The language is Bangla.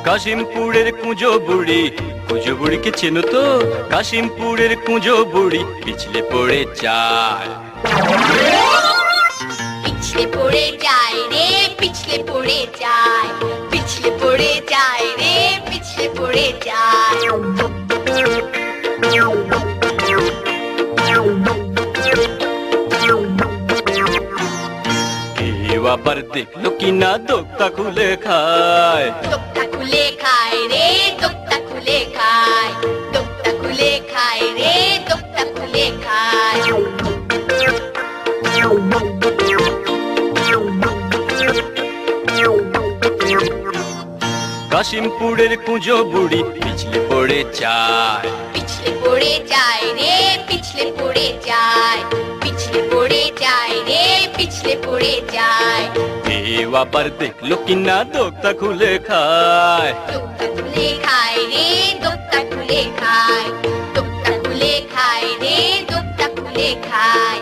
কাশিমপুরের কুঁজো বুড়িকে চেনো তো? কাশিমপুরের কুঁজো বুড়ি পিছলে পড়ে যায়, পিছলে পড়ে যায় রে, পিছলে পড়ে যায়, পিছলে পড়ে যায় রে, পিছলে পড়ে যায়। কেউ আবার দেখলো কিনা দোক্তা খুলে খায়, দোক্তা খুলে খায় রে, দোক্তা খুলে খায়, দোক্তা খুলে খায় রে, দোক্তা খুলে খায়। কাশিমপুরের কুঁজো বুড়ি পিছলে পড়ে যায়, পিছলে পড়ে যায় রে, পিছলে পড়ে যায়, পিছলে পড়ে যায় রে, পিছলে পড়ে যায়। কেউ আবার দেখলো কিনা দোক্তা খুলে খায়, দোক্তা খুলে খায় রে, দোক্তা খুলে খায়, দোক্তা খুলে খায় রে, দোক্তা খুলে খায়।